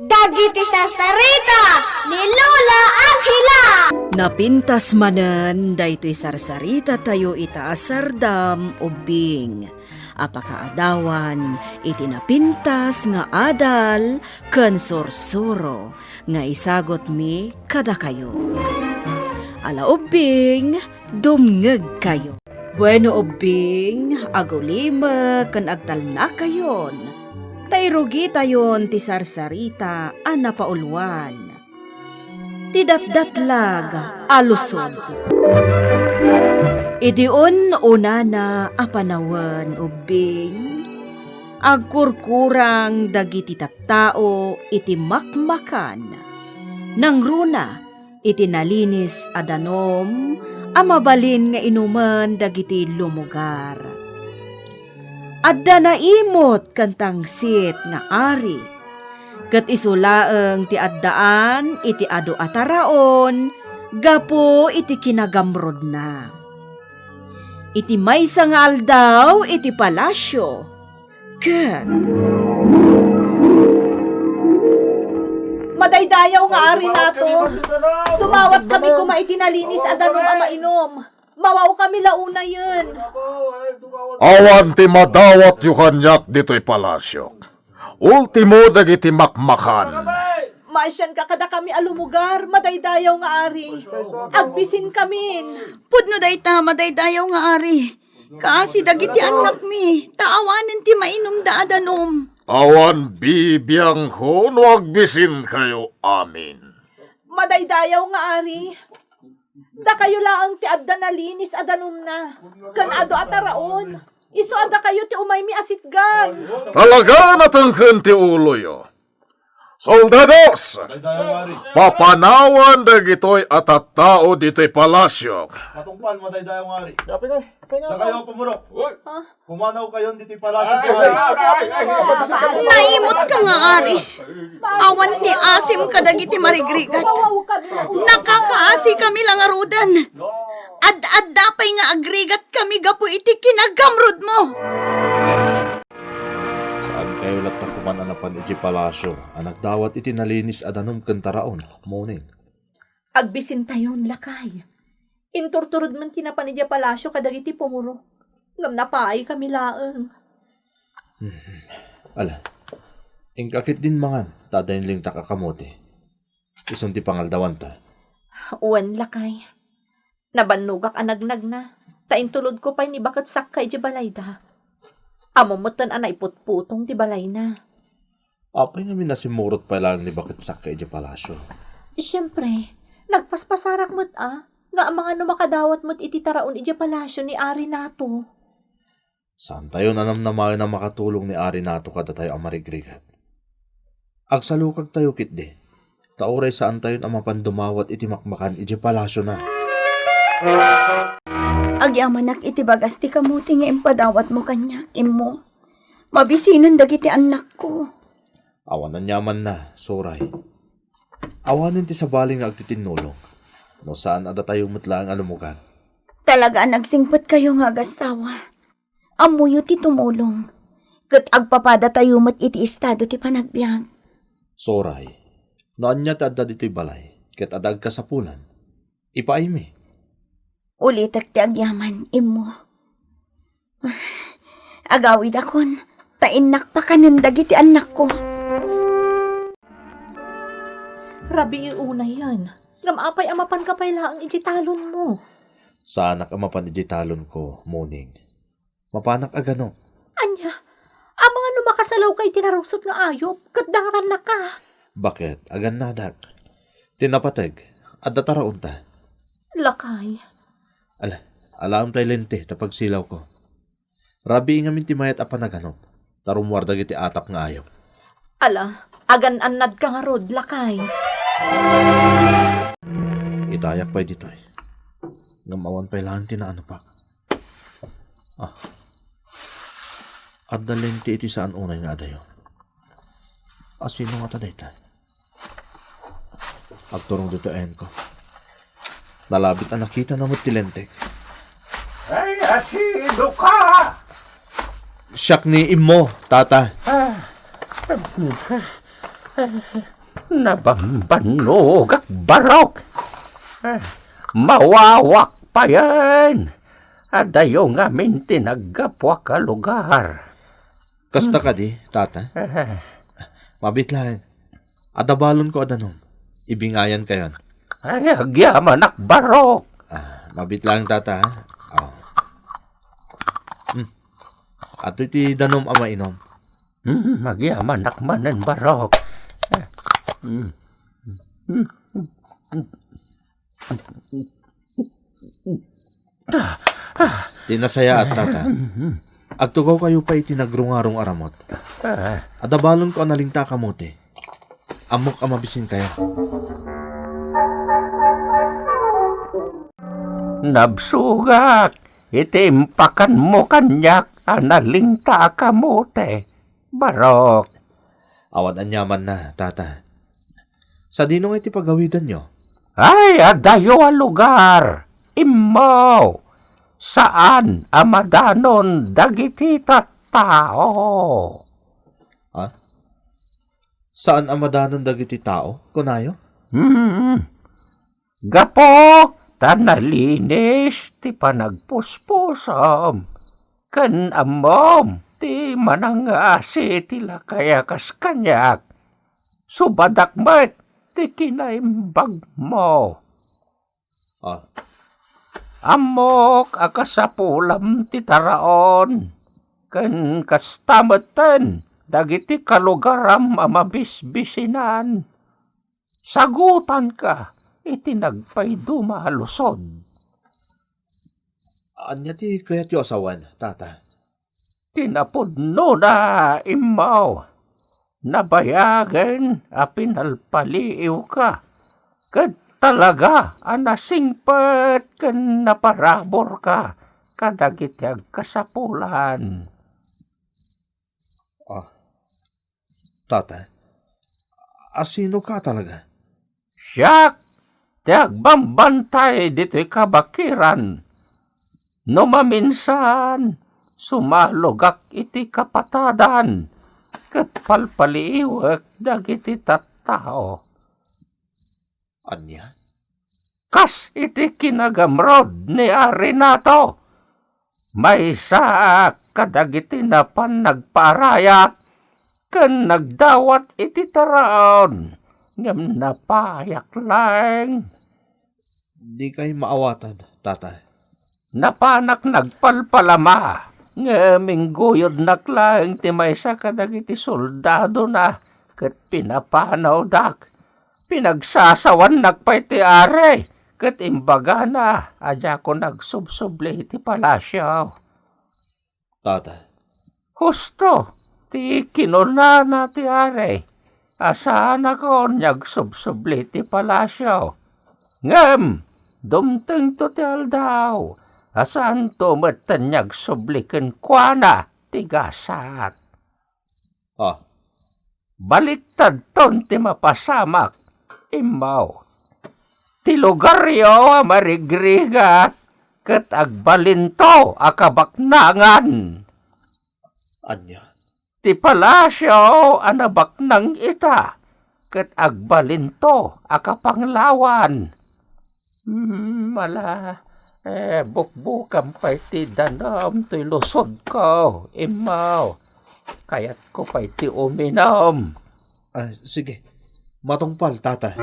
Dagiti sarsarita ni Lola Angela. Napintas manen daytoy sarsarita tayo itaasardam ubing. Apakaadawan iti napintas nga adal ken sursuro nga isagot mi kada kayo. Ala ubing, dumngeg kayo. Bueno ubing, agulima ken agtalna kayon. Tayrugi tayon ti sarsarita a napaulwan. Ti datdatlag alusod. Idiun una na apanawan ubing. Agkurkurang dagiti tattao iti makmakan. Nang runa iti nalinis adanom amabalin nga inuman dagiti lumugar. Adda na imot kantang sit nga ari. Kat isulaeng ti addaan iti adu ataraon, gapo iti kinagamrod na. Iti maysa nga aldaw iti palasyo. Kat madaydayaw nga ari nato. Tumawat kami kumaiti nalinis adanom a mainom. Mawaw kami launa yun. Awan ti madawat yu kanyak dito'y palasyo. Ultimo dagiti makmakan. Maasyan ka kada kami alumugar, madaydayaw nga ari. Agbisin kamin. Pudno dayta, madaydayaw nga ari. Kaasi dagiti anak mi, taawanan ti mainom da adanom. Awan bibiyang ko no agbisin kayo amin. Madaydayaw nga ari. Da kayo laang ti adda nalinis adanom na. Kan ado ataraon. Iso adda kayo ti umay mi asitgan. Talaga natangken ti ulo yo. Soldados! Papanawan dagitoy atattao dito'y palasyo. Patungpal, matay dayo nga rin. Da kayo pumurok. Pumanaw kayo dito'y palasyo ko ay. Naimot ka nga ari. Awan ti asim kadagiti marigrigat. Mawaw kami launa. Nakakaasi kami lang arudan. Ad-addapay nga agrigat kami gapo iti kinagamrod mo. Saan kayo latang kumananapan iti palasyo? Anak dawat iti nalinis adanom kentaraon. Morning. Agbisin tayon lakay. Inturturod man tinapan iti palasyo kadagiti pumurok. Ngam napaay kami laeng. Ala, ingkakit din mangan, tadayin ling takakamote. Isun ti pangaldawan ta. Uwan lakay. Nabanugak anagnag na. Taintulod ko pa'y ni bakit sakay di balay da. Amumutan anay putputong di balay na. Apay nga minasimurot pa lang ni bakit sakay iti palasyo. Siyempre, nagpaspasarak mo't nga ang mga numakadawat mo't iti taraon iti palasyo ni Ari nato. Saan tayo nanamnamayo na makatulong ni Ari nato kada tayo ang marigrigat? Agsalukag tayo kitde. Tauray saan tayo ang mapandumawat iti makmakan iti palasyo na. Agyamanak iti bagas ti kamuti nga impadawat mo kanya, imo. Mabisinan dagiti anak ko. Awanan yaman na, suray. Awanin ti sabaling nga agtitinulong. No saan ada tayo mutla ang alumugan. Talaga nagsingpot kayo nga agasawa. Amuyo ti tumulong. Kat agpapada tayo mat iti estado ti panagbiag. Suray, noan niya tadda dito'y balay, ket adag kasapulan. Ipaimi. Ulitak ti agyaman, imo. Agawid akon, tainak pa kanundag iti anak ko. Rabi una yan. Ngam-apay amapan ka pa'y laang iti talon mo. Saanak ang mapaniditalon ko, morning. Mapanak agano. Anya, ang mga numakasalaw kay tinarungsot nga ayop, katdaran na ka. Bakit? Agan nadak. Tinapateg, at dataraon ta. Lakay. Alam tayo lente, tapag silaw ko. Rabi nga mintimayat apanaganop. Tarumwardag iti atap nga ayop. Agan-anad ka nga rod, lakay. Itayak pa'y dito eh. Ngamawan pa'y lang tinaanopak. At dalente iti saan unay nga adayo. Asino nga taday tayo? Agturong dito ko. Nalabit ang nakita na mo't tilentek. Ay, asido ka! Siyak ni imo, tata. Nabambanog ak barok. Mawawak pa yan. Adayo nga min tinagapwa ka lugar. Kasta ka di, tata. Mabitlahan. Adabalon ko adanom. Ibingayan kayon. Ay, agyaman ak barok. Mabitlahan tata, ha? Oh. Ato iti danom ama inom. Agyaman ak manan barok. Tinasaya at tata. Agtugaw kayo pa iti nagrungarong aramot. Adabalon ko analingta kamote. Amok amabisin kayo. Nabsugak, itimpakan mo kanyak analingta kamote. Barok. Awan anyaman na, tata. Sa dinong iti pagawidan nyo? Ay, adayo a lugar. Imaw. Saan amadanon dagiti tao? Ha? Saan amadanon dagiti tao? Kunayo? Gapo, tanalinis ti panagpuspusam. Kan amom, ti manangasi tila kaya kas kanyak. Subadak met, ti kinaimbag mo. Amok akasapulam ti taraon. Kan kastameten, dagiti kalugaram amabisbisinan. Sagutan ka, iti nagpaydo mahalusod. Anya ti kayat yu asawan, tata? Tinapudno na imaw. Nabayagan a pinalpaliiw ka. Kat talaga anasingpet ken naparabor ka. Kadagiti agkasapulan. Tata, asino ka talaga? Siyak, ti agbambantay dito'y kabakiran. No maminsan, sumalugak iti kapatadan, kat palpaliiwek dagiti tattao. Anya? Kas iti kinagamrod ni Arinato. May sa kadagiti na pan nagparayak, kan nagdawat iti taraon, ngam napayak lang. Di kayo maawatan, tata. Napanak nagpalpalama, ngaming guyod naklang ti maysa kadagiti soldado na, kat pinapanaw dak. Pinagsasawan nagpay ti are, kat imbaga na, adya ko nagsubsuble ti palasyo. Tata, Husto, ti kinunana ti are, asaan ako nagsubsuble ti palasyo. Ngem, dumteng to ti aldaw, asaan to matan nagsubliken kuana ti gasat. Baliktad ton ti mapasamak, imaw. Ti lugar yo marigrigat, ket agbalinto akabaknangan. anya? Ti palasyo anabaknang ita, ket agbalinto akapanglawan. Mala, bukbukam pa iti danom to'y lusod ko, imaw. Kaya't ko pa iti uminom. Sige, matungpal, tata.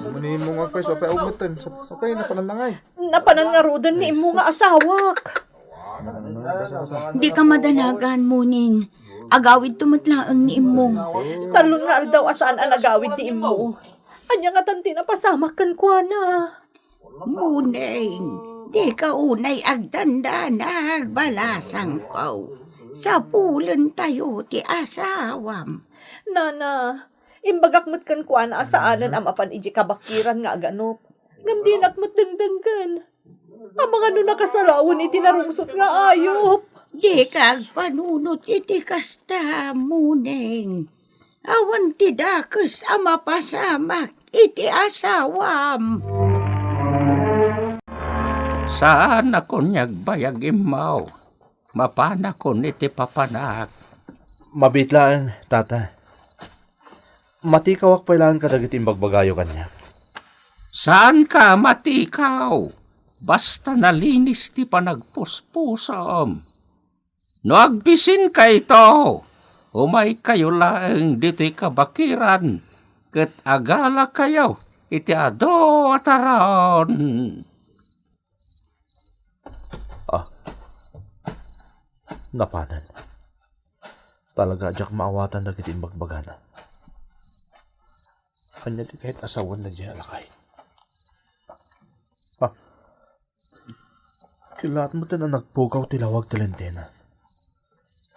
Mani mo nga pa sa pa umutan. Sa pa napanandangay. Napanan nga rodan ni imo nga asawak. Di ka madanagan, muning. Agawid tumatlaang ni imo. Talon nga daw asaan ang nagawid ni imo. Anya nga tanti na pasamak kan kwa na. Muning, di ka unay agdanda na agbalasang ko. Sa pulen tayo ti asawam. Nana, imbagak mo't kan kwa na asaanan ang mapan iji kabakiran nga aganop. Ngamdinak mo't dengdenggan. Ang mga no nakasalawan iti narungsot nga ayop. Di ka agpanunot iti kasta, muning. Awan ti dakes ang mapasamak iti asawam. Saan ako niyagbayag imaw? Mapana ko niti papanak. Mabitlaan, tata. Matikawak pa ilang kadagit imbagbagayo kanya. Saan ka matikaw? Basta nalinis ti panagpuspusam. No agbisin ka ito, umay kayo lang dito'y kabakiran, ket agala kayo, iti ado ataron. Napanan. Talaga ajak maawatan na kiti imbagbagana. Kanya di kahit asawan na diya alakay. Kilaat mo ta na nagpugaw tilawag talentena.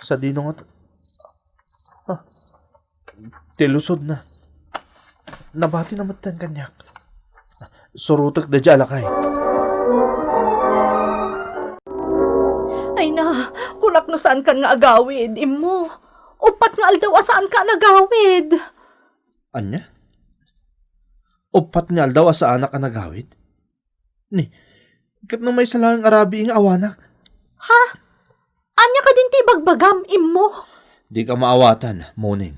Sa dino nga tilusod na. Nabati na matan kanyak. Surutak da diya alakay. Ay na, kunak no saan ka nga agawid, imo. Upat nga aldaw asaan ka nagawid. Anya? Upat nga daw sa anak ka nagawid? Ni, kat nung may salang arabi nga awanak. Ha? Anya ka din ti bagbagam, imo. Di ka maawatan, Moning.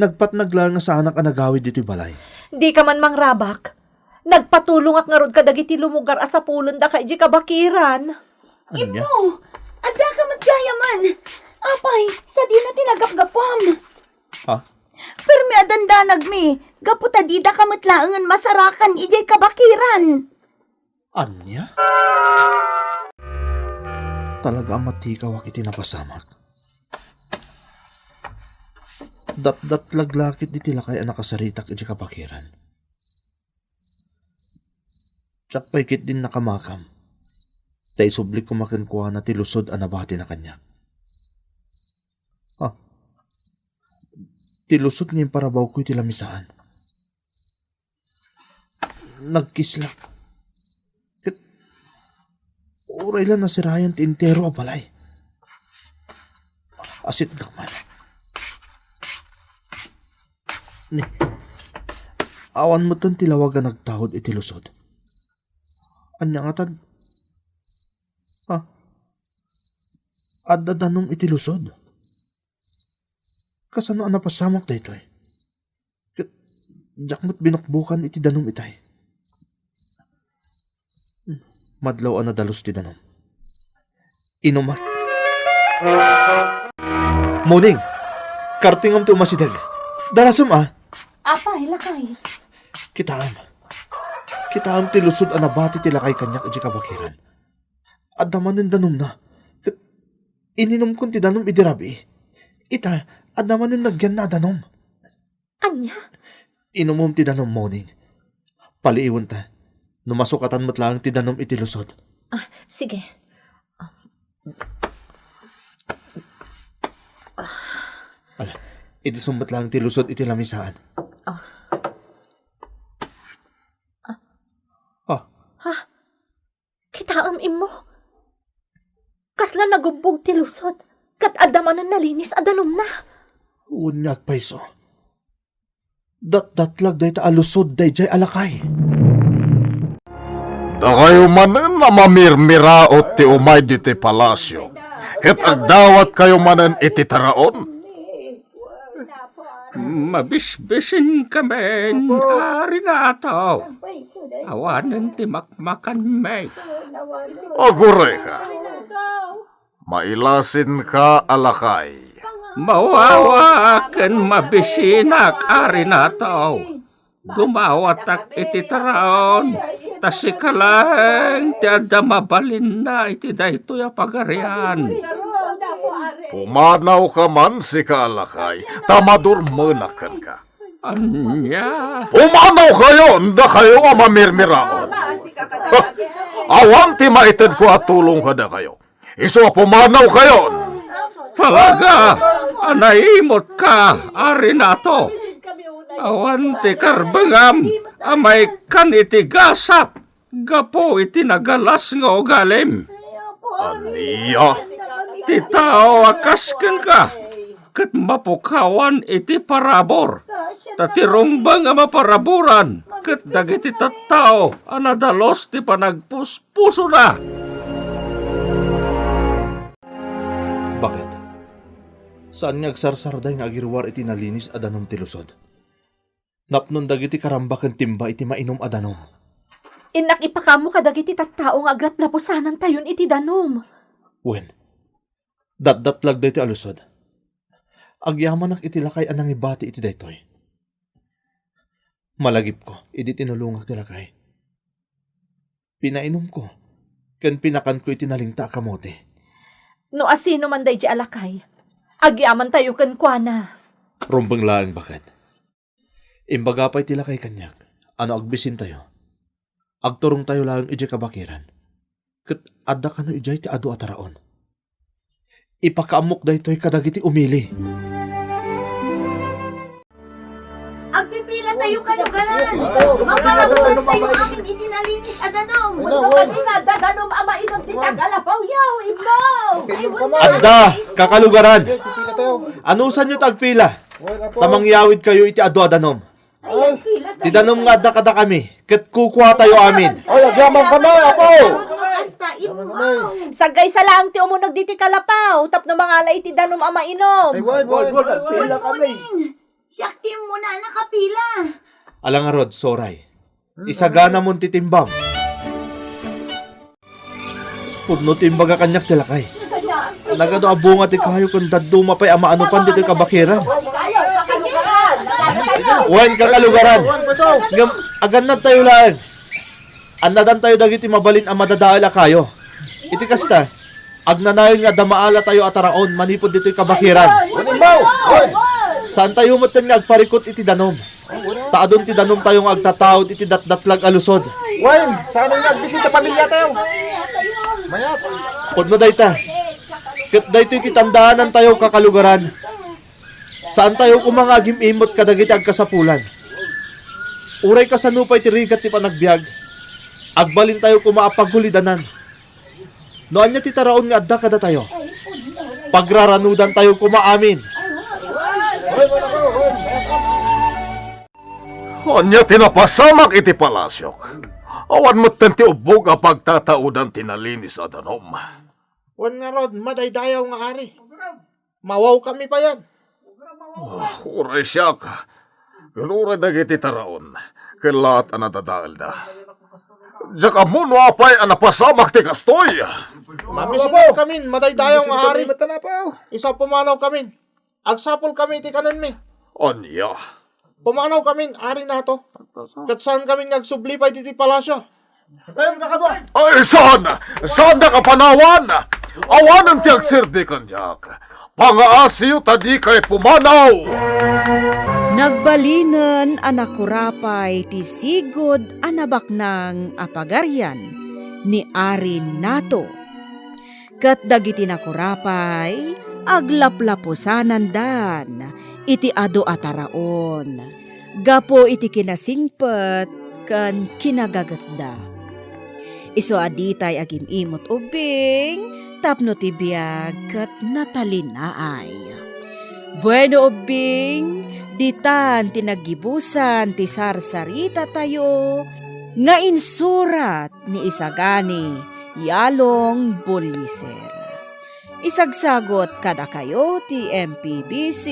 Nagpatnaglang nga sa anak ka nagawid dito balay. Di ka man mangrabak. Nagpatulong ak nga rod ka dagiti lumugar asa pulon da kay di kabakiran. Anya? Oh, adda ka matgayaman. Apay, sa di na tinagapgapam. Ha? Pero may adandanag mi, gaputa di da ka matlaangan masarakan ijay kabakiran. Anya? Talaga matikaw ak iti napasamak. Dat laglakit di tila kay nakasaritak iti kapakiran. Tsak paikit din nakamakam. Tay sublik kumakinkuha na tilusod anabati na kanya. Tilusod ngayon parabaw ko'y tilamisaan. Nagkislak. Kat, oray lang nasirayan ti intero a balay. Asit gakman. Ni, awan mo ton tilawagan nagtahod itilusod. Anya nga tad? Adadanom itilusod. Kasano ang napasamak da ito eh? Jakmat binukbukan iti danom itay. Madlaw ang nadalos ti danom. Inumak. Moning! Kartingam ti umasidag. Darasam Apay, lakay. Kitaam ti lusod ang nabati ti lakay kanyak iti kabakiran. Adaman ng danom na. Ininom kon ti danom idirabi. Ita, adaman ng nagyan na danom. Anya? Inumom ti danom, Moning. Paliiwan ta. Numasukatan mo't lang ti danom iti lusod. Sige. Ala, iti sumbat lang ti lusod iti lamisaan. Kitaam imo. Kasla nagubog ti lusod. Kat adamanan nalinis adanom na. Unyag paiso. Dat-datlag day ta alusod day jay alakay. Da kayo manen na mamirmiraot ti umay di ti palasyo. Ket agdawat kayo manen iti taraon. Mabisbisin kami, ari na ito. Awanan ti makmakan may. Agure ka. Mailasin ka alakay. Mawawa kan mabisinak, ari na ito. Gumawatak iti taraon, tasikalang ti adda mabalin na iti dayto ya pagarian. Pumanaw ka man si kaalakay, tamadurmanakan ka. Anya? Pumanaw kayo, da kayo ang mamirmiraon. Awan ti maitid ko at tulong ka da kayo. Iso pumanaw kayo. Talaga, anaimot ka, ari na to. Awan ti karbangam, amay kan iti gasak. Gapo iti nagalas nga ugalim. Aniya. Ti tao akasken ka. Kat mapukawan iti parabor. Tatirumbang nga maparaburan. Kat dagiti tattao anadalos ti panagpuspuso na. Bakit? Saan nga agsarsarday nga agirwar iti nalinis adanom ti lusod. Napnon dagiti karambakan timba iti mainom adanom. Inak ipakamo kadagiti tattao nga agraplapusanan tayon iti danom. Wen, datdatlag da iti alusod. Agyamanak iti lakay anang ibati iti daytoy. Malagip ko, iti tinulungak ti lakay. Pinainom ko, ken pinakan ko iti nalingta kamote. No asino man day di alakay. Agyaman tayo kan kuana. Rumbang laang bakit. Imbaga pa iti lakay kanyak, ano agbisin tayo. Agturong tayo lang iti kabakiran. Ket adda ka no ijay ti adu ataraon. Ipakaamok daytoy kadagiti umili. Agpipila tayo kalugaran. Mapalabukan tayo amin itinalinis adanom. Nga dadanom ama inom di tagalapaw yaw, ibaw. Adda, kakalugaran. Pipila tayo. Anusan nyo tagpila? Wala po. Tamang yawid kayo iti adu adanom. Ay, agpila tayo. Ti danom nga adda kada kami. Ket kukuha tayo amin. Ay, agyaman ka na, apo! Karot no kasta imaw. Sagay sa lang ti umunag diti kalapaw. Tapno mga alay ti danom ama inom. Ay, wala. Kuning. Siyak tim mo na nakapila. Alang nga rod, soray. Isagana mon titimbam. Pudno timbaga kanyak tilakay. Nagado abunga ti kayo kung daduma pa'y ama ano pan dito kabakiran. Wen kakalugaran. Agan na tayo lang. Anadan tayo dagiti mabalin ang madadaala kayo. Iti kasta, agnanayon nga damaala tayo ataraon manipod dito'y kabakiran. Saan tayo matan nga agparikot iti danom? Taadon ti danom tayo nga agtatawad iti datdatlag alusod. Wayne, sana yung nagbisita pamilya tayo. Mayat. Pudno dayta. Ket daytoy ti tandaanan tayo kakalugaran. Saan tayo kumangagim imot kadagiti agkasapulan? Uray ka sa nupay ti rigat ti panagbiag. Agbalin tayo kumaapagulidanan. Noan niya ti taraon nga adda kada tayo. Pagraranudan tayo kumaamin. Anya tinapasamak iti palasyok. Awan mo ti ubog a pagtataudan tinalinis adanom. Wan nga rod, madaydayaw nga ari. Mawaw kami pa yan. Uray siya ka. Galuray dagiti taraon. Kilat anadadaal da. Diyak amuno apay anapasamak ti kastoy. Mamisin kami, madaydayaw nga ari. Isa pumanaw kami. Agsapol kami iti kanan mi. Anya. Pumanaw kami, ari na to. Kat saan kami nagsubli pa iti palasyo. Tayong kakadwa. Ay, saan? Saan na kapanawan? Awanan ti agsirdi kanyak. Pangaasiyo tadi kay pumanaw. Nagbalinan anakurapay ti sigod anabak ng apagaryan ni Arin Nato. Kat dagiti nakurapay aglaplapusanan dan iti ado ataraon. Gapo iti kinasingpet kan kinagagatda. Iso aditay agim imot ubing tapno ti biag kat natalinaay. Bueno ubing, ditan tinagibusan ti sarsarita tayo nga insurat ni Isagani Yalong Buliser. Isagsagot kada kayo ti MPBC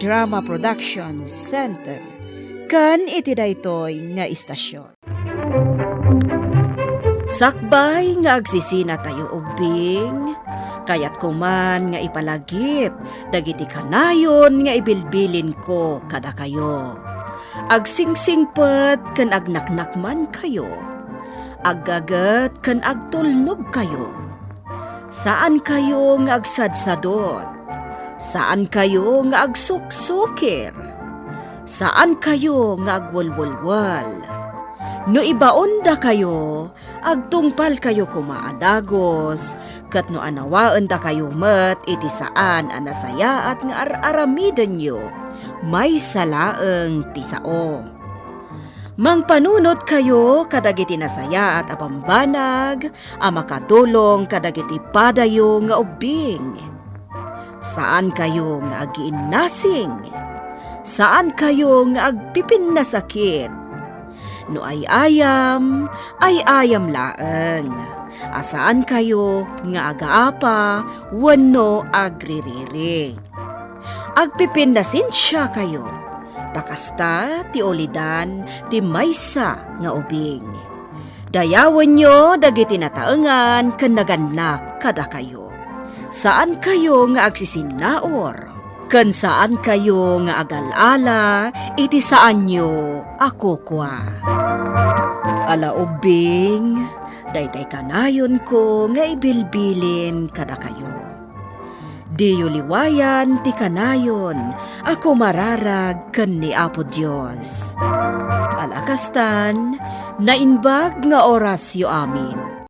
Drama Production Center kan iti daytoy nga istasyon. Sakbay nga agsisina tayo ubing, kayat kuman nga ipalagip, dagiti kanayon nga ibilbilin ko kada kayo. Agsingsingpet kan agnaknakman kayo, aggagat kan agtulnog kayo. Saan kayo nga agsadsadot? Saan kayo nga agsuksukir? Saan kayo nga agwalwalwal? No ibaon da kayo, agtungpal kayo kumaadagos, kat no anawaan da kayo met iti saan anasaya at nga aramidan nyo, may salaeng tisao. Mangpanunot kayo kadagiti nasaya at apambanag, makatulong kadagiti padayo nga ubing. Saan kayo nga agiinnasing? Saan kayo nga agpipin na sakit? No ay ayam laeng. Asaan kayo nga agaapa, wano agririri. agpipindasin siya kayo. Takasta ti ulidan ti maysa nga ubing. Dayawan nyo dagiti nataengan ken naganak kada kayo. Saan kayo nga agsisinaor? Ken saan kayo nga agalala, iti saan nyo ako kwa. Ala ubing, daytay kanayon ko nga ibilbilin kada kayo. Diyo liwayan ti kanayon, ako mararag ken ni Apo Dios. Alakastan, nainbag nga oras yo amin.